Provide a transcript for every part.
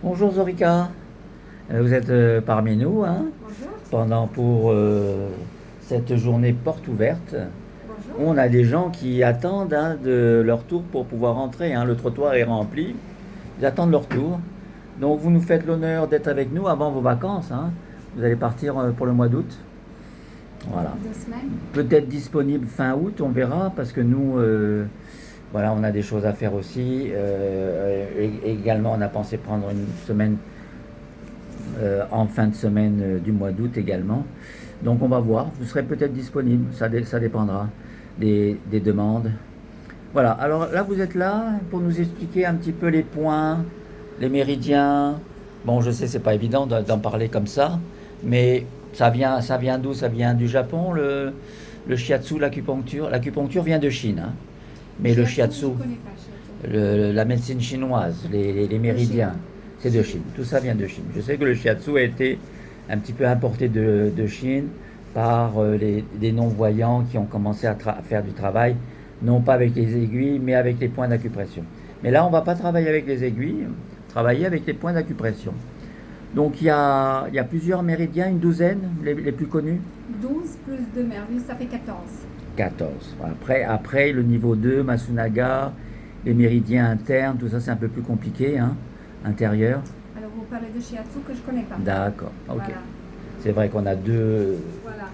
Bonjour Zorika. Vous êtes parmi nous Bonjour. pour cette journée porte ouverte. Bonjour. On a des gens qui attendent de leur tour pour pouvoir rentrer. Le trottoir est rempli. Ils attendent leur tour. Donc vous nous faites l'honneur d'être avec nous avant vos vacances. Vous allez partir pour le mois d'août. Voilà. 2 semaines. Peut-être disponible fin août, on verra, parce que nous, on a des choses à faire aussi. Également, on a pensé prendre une semaine en fin de semaine du mois d'août également. Donc on va voir, vous serez peut-être disponible, ça dépendra des demandes. Voilà, alors là vous êtes là pour nous expliquer un petit peu les points, les méridiens. Bon, je sais, c'est pas évident d'en parler comme ça, mais ça vient d'où? Ça vient du Japon, le shiatsu, l'acupuncture. L'acupuncture vient de Chine, mais le shiatsu, Je connais pas shiatsu. la médecine chinoise, les méridiens, c'est de Chine. Tout ça vient de Chine. Je sais que le shiatsu a été un petit peu importé de Chine par des non-voyants qui ont commencé à faire du travail, non pas avec les aiguilles, mais avec les points d'acupression. Mais là, on ne va pas travailler avec les aiguilles, travailler avec les points d'acupression. Donc il y a plusieurs méridiens, une douzaine, les plus connus. 12 plus 2 méridiens, ça fait 14. 14. Après le niveau 2, Masunaga, les méridiens internes, tout ça c'est un peu plus compliqué, intérieur. Alors vous parlez de shiatsu que je connais pas. D'accord, ok. Voilà. C'est vrai qu'on a deux, Voilà.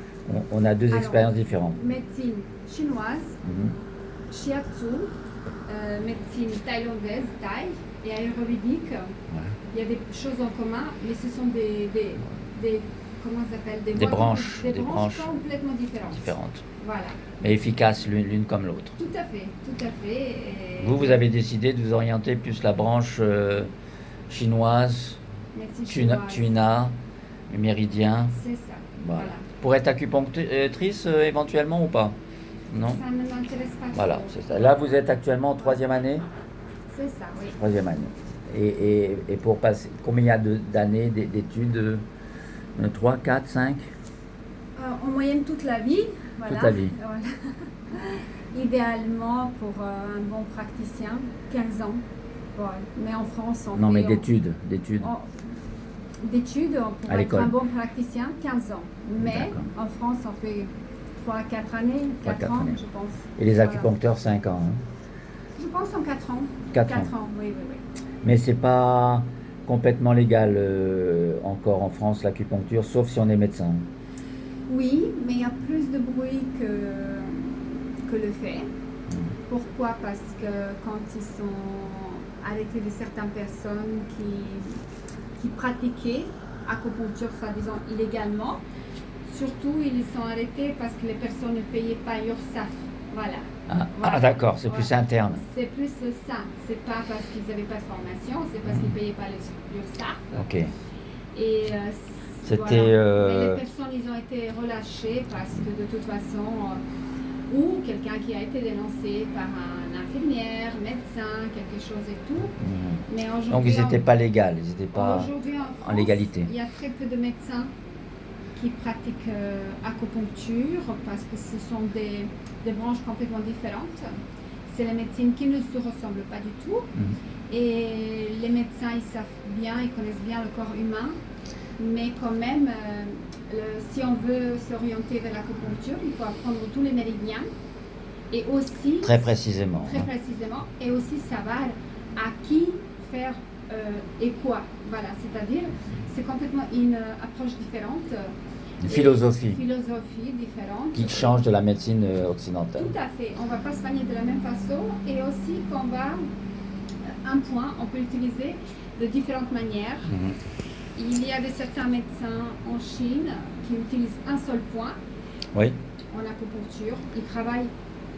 on a deux Alors, expériences différentes. Médecine chinoise, Mhm. shiatsu, médecine thaïlandaise, thaï et ayurvédique. Ouais. Il y a des choses en commun, mais ce sont des comment ça s'appelle, Des branches, des branches complètement différentes. Voilà. Mais efficaces l'une comme l'autre. Tout à fait, tout à fait. Et Vous avez décidé de vous orienter plus la branche chinoise, médecine chinoise. Tuina, méridien. C'est ça. Voilà. Pour être acupunctrice éventuellement ou pas? Non. Ça ne m'intéresse pas. Voilà, trop. c'est ça. Là, vous êtes actuellement en troisième année. C'est ça, oui. Troisième année. Et pour passer, combien il y a d'années d'études? 3, 4, 5? En moyenne toute la vie. Voilà. Toute la vie. Voilà. Idéalement pour un bon praticien, 15 ans. Voilà. Mais en France, on Non, fait mais d'études. d'études, pour À être l'école. un bon praticien, 15 ans. Mais D'accord. en France, on fait 3-4 années, 4 4 ans, années. je pense. Et les Voilà. acupuncteurs, 5 ans. Je pense en 4 ans. 4 ans. ans, oui. Mais c'est pas complètement légal encore en France, l'acupuncture, sauf si on est médecin. Oui, mais il y a plus de bruit que le fait. Pourquoi? Parce que quand ils sont arrêtés de certaines personnes qui pratiquaient acupuncture soi-disant illégalement, surtout ils sont arrêtés parce que les personnes ne payaient pas l'URSSAF. Voilà. Ah, d'accord, c'est plus interne. C'est plus ça. C'est pas parce qu'ils n'avaient pas de formation, c'est parce qu'ils ne payaient pas l'URSSAF. Ok. Et C'était, Mais les personnes, ils ont été relâchées parce que de toute façon, ou quelqu'un qui a été dénoncé par un infirmière, médecin, quelque chose et tout. Mais aujourd'hui, Donc ils n'étaient pas légaux, ils n'étaient pas aujourd'hui, en France, légalité. il y a très peu de médecins qui pratiquent acupuncture parce que ce sont des branches complètement différentes. C'est la médecine qui ne se ressemble pas du tout. Et les médecins, ils savent bien, ils connaissent bien le corps humain. Mais quand même, si on veut s'orienter vers l'acupuncture, il faut apprendre tous les méridiens. Et aussi, Très précisément. et aussi savoir à qui faire et quoi. Voilà, c'est-à-dire, c'est complètement une approche différente. Une philosophie différente. qui change de la médecine occidentale. Tout à fait. On ne va pas soigner de la même façon. Et aussi, un point, on peut l'utiliser de différentes manières. Il y avait certains médecins en Chine qui utilisent un seul point Oui. en acupuncture. Ils travaillent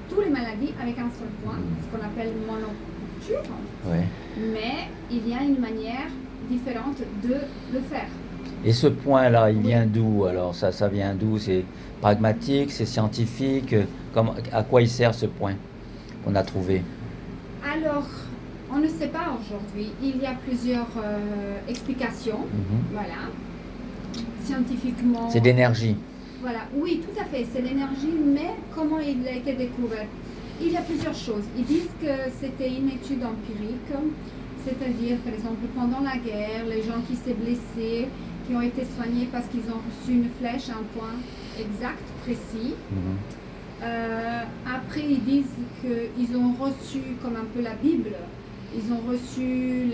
toutes les maladies avec un seul point, ce qu'on appelle monopuncture. Oui. Mais il y a une manière différente de le faire. Et ce point-là, il vient d'où? Alors ça vient d'où? C'est pragmatique, c'est scientifique? À quoi il sert ce point qu'on a trouvé? Alors, on ne sait pas aujourd'hui. Il y a plusieurs explications. Voilà. Scientifiquement. C'est d'énergie. Voilà. Oui, tout à fait. C'est l'énergie, mais comment il a été découvert? Il y a plusieurs choses. Ils disent que c'était une étude empirique. C'est-à-dire, par exemple, pendant la guerre, les gens qui s'est blessés, qui ont été soignés parce qu'ils ont reçu une flèche à un point exact, précis. Après, ils disent qu'ils ont reçu comme un peu la Bible. Ils ont reçu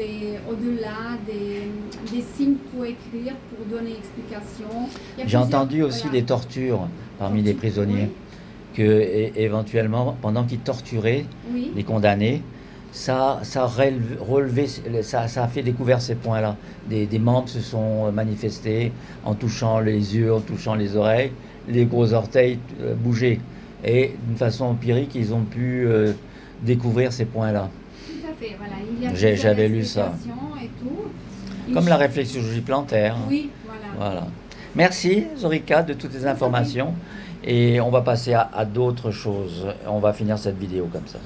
au-delà des signes pour écrire, pour donner explication. J'ai entendu aussi des tortures parmi les prisonniers, que éventuellement, pendant qu'ils torturaient les condamnés, ça a fait découvrir ces points-là. Des membres se sont manifestés en touchant les yeux, en touchant les oreilles, les gros orteils bougeaient. Et d'une façon empirique, ils ont pu découvrir ces points-là. Tout à fait, voilà. J'avais lu ça. Et tout. Comme la réflexologie plantaire. Oui, voilà. Merci Zorika de toutes ces informations. Et on va passer à d'autres choses. On va finir cette vidéo comme ça.